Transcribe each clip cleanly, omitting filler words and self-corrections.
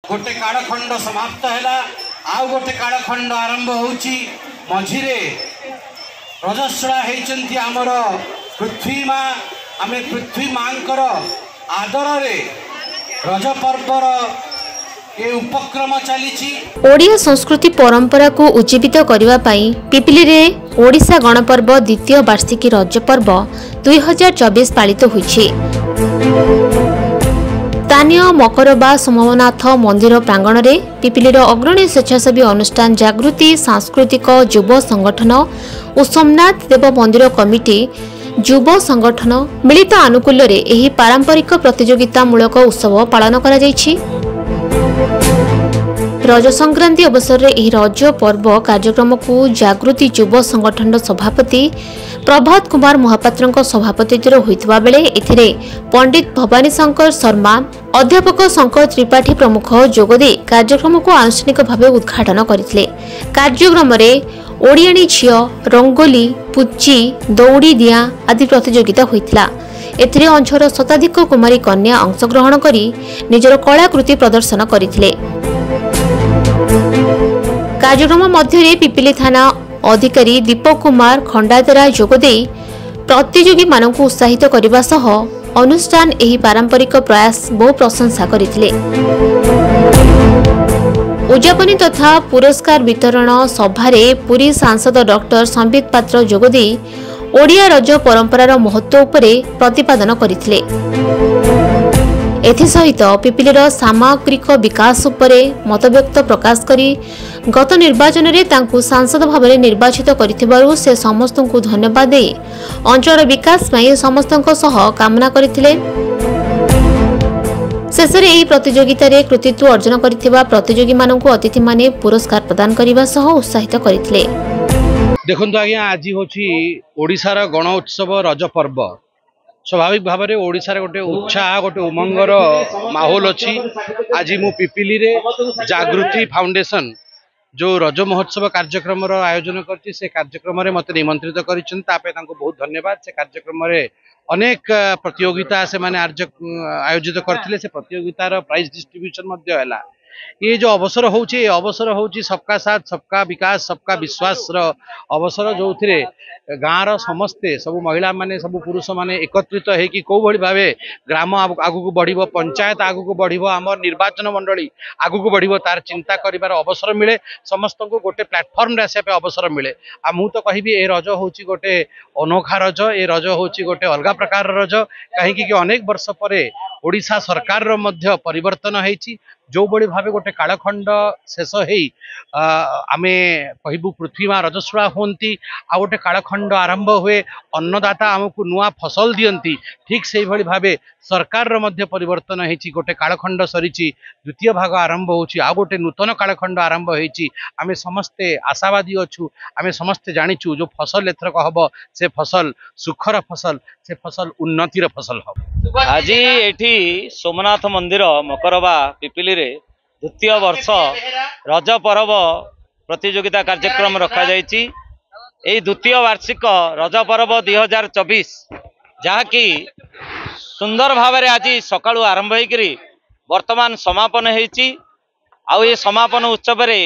गोटे कालखंड समाप्त है आउ गोटे कालखंड आरंभ होउची मझिरे रजस्वला होती आमर पृथ्वी माँ आम पृथ्वी माँकर आदर रे रज पर्वर ये उपक्रम चली ओडिया संस्कृति परंपरा को उज्जीवित करने पिपिली रे ओडिशा गणपर्व द्वितीय वार्षिकी रज पर्व 2024 पालित होइछि। स्थानीय मकरबा सोमनाथ मंदिर प्रांगण में पिपिलीर अग्रणी स्वेच्छासेवी अनुष्ठान जागृति सांस्कृतिक युव संगठन और सोमनाथ देव मंदिर कमिटी युव संगठन मिलित आनुकूल्य रे एही पारंपरिक प्रतियोगितामूलक उत्सव पालन करा जायछि। रज संक्रांति अवसर में यह रज पर्व कार्यक्रम को जागृति युव संगठन सभापति प्रभात कुमार महापात्र सभापतित्व होता बेले एथिरे पंडित भवानी शंकर शर्मा अध्यापक शंकर त्रिपाठी प्रमुख जोगदे कार्यक्रम को आनुष्ठानिक भाव उद्घाटन करथिले। कार्यक्रम में ओडियाणी झियो रंगोली पुच्ची दौड़ी दिया आदि प्रतियोगिता होइतिला। एथिरे अंचल शताधिक कुमारी कन्या अंशग्रहण करी निजर कलाकृति प्रदर्शन करथिले। कार्यक्रम मध्य पिपिली थाना अधिकारी दीपक कुमार खंडातेरा जोगदे प्रतियोगी मानक उत्साहित करने सह अनुष्ठान एही पारंपरिक प्रयास बहु प्रशंसा करथिले। उद्यापनी तथा पुरस्कार वितरण सभारे पुरी सांसद डॉक्टर संबित पात्र जोगदे ओडिया रज परंपरार महत्व उपरे प्रतिपादन करथिले। एथिसहित पिपिलीर सामग्रिक विकास उपरे मतव्यक्त प्रकाश करी गत निर्वाचन में तांकु सांसद भाव में निर्वाचित करिथिबारु से समस्त को धन्यवाद दे अंचल विकास में समस्त कामना करथिले। शेष में यह प्रतियोगिता रे कृतित्व अर्जन करथिबा प्रतियोगी मानकु अतिथि माने पुरस्कार प्रदान करबा सह उत्साहित करथिले। देखंतु आज्ञा आज होछि ओडिशार गण उत्सव रज पर्व। स्वाभाविक भाव में ओडिशार गोटे उत्साह गोटे उमंगर माहौल अच्छी। आज मु पिपिली रे जागृति फाउंडेशन जो रज महोत्सव कार्यक्रम आयोजन करछि से कार्यक्रम रे मते निमंत्रित करिछन तापे तांको बहुत धन्यवाद। से कार्यक्रम रे अनेक प्रतियोगिता से माने आयोजित करथिले। से प्रतियोगितार प्राइज डिस्ट्रीब्यूशन मध्य हला। ये जो अवसर होची सबका साथ सबका विकास सबका विश्वास रो अवसर जो थिरे गाँव समस्ते सब महिला माने सब पुरुष माने एकत्रित है कि कौ भली भावे ग्राम आगु को बढ़िबो पंचायत आगु को बढ़िबो आमर निर्वाचन मंडली आगु को बढ़िबो तार चिंता करिवार अवसर मिले समस्त को गोटे प्लेटफॉर्म रे आसे पे अवसर मिले। आ मु तो कहबी ए रज होची गोटे अनोखा रज ए रज होची गोटे अलगा प्रकार रज कहीं कि अनेक वर्ष परे ओडिशा सरकार रो मध्य परिवर्तन हेची जो बड़ी भावे गोटे कालखंड शेष हेई आमे कहबू पृथ्वी माँ रजस्वला होती आ गोटे कालखंड आरंभ हुए अन्नदाता आमको नुआ फसल दियंती ठीक से भली भावे सरकार रो मध्य परिवर्तन हेची गोटे कालखंड सरीची द्वितीय भाग आरंभ होची आ गोटे नूतन कालखंड आरंभ हेची आमे समस्ते आशावादी अछु। आमे समस्ते जानिचु जो फसल एथरक हबो से फसल सुखर फसल से फसल उन्नतिर फसल हबो। आज एठी सोमनाथ मंदिर मकरबा पिपिली रे द्वितीय वर्ष रज पर्व प्रतियोगिता कार्यक्रम रखा जायछि। एई द्वितीय वार्षिक रज पर्व 2024 जहाँकि सुंदर भाव में आज सकाळु आरंभ होइकरी वर्तमान समापन हेछि। आउ ये समापन उत्सव रे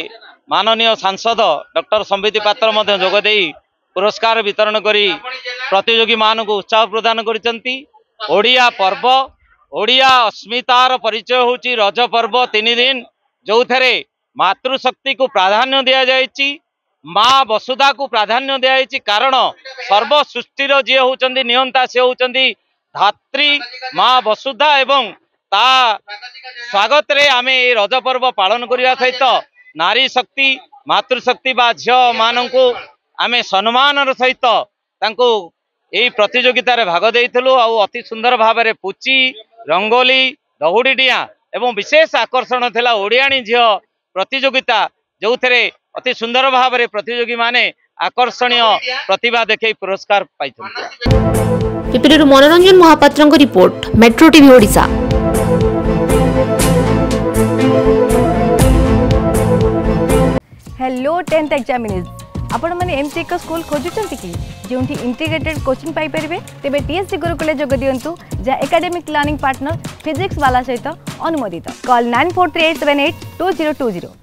माननीय सांसद डॉक्टर संबित पात्र मध्य जोग देई पुरस्कार वितरण करी प्रतियोगी मान को उत्साह प्रदान करिसंती। ओडिया पर्व ओडिया अस्मितार परिचय होची रज पर्व 3 दिन जो थे मातृशक्ति को प्राधान्य दिया जायछि माँ वसुधा को प्राधान्य दिया जायछि। कारण सर्व सृष्टिर जी होचंदी नियंता से होचंदी धात्री माँ वसुधा एवं ता स्वागत रे आमे रज पर्व पालन करिया सहित नारी शक्ति मातृशक्ति बा झियो माननकु आमे सम्मान सहित तांको यही प्रतियोगिता रे भाग देइथलु। आ अति सुंदर भाव में पुची रंगोली दहुड़ी डिया एवं विशेष आकर्षण थिला ओडियाणी झियो प्रतियोगिता जो थे अति सुंदर भाव में प्रतियोगी माने आकर्षणीय प्रतिभा देखै पुरस्कार पाइथुन। पिपिलीर मनोरंजन महापात्रଙ୍କ report metro TV Odisha. Hello 10th examinees आपण मैंने एमती एक स्कूल खोजुंट कि जो इंटीग्रेटेड कोचिंग पाइपर तेरे टीएससी गुरुकुल जोग दिंतु जहाँ एकेडमिक लर्निंग पार्टनर फिजिक्स वाला सहित अनुमोदित कॉल 9438782020।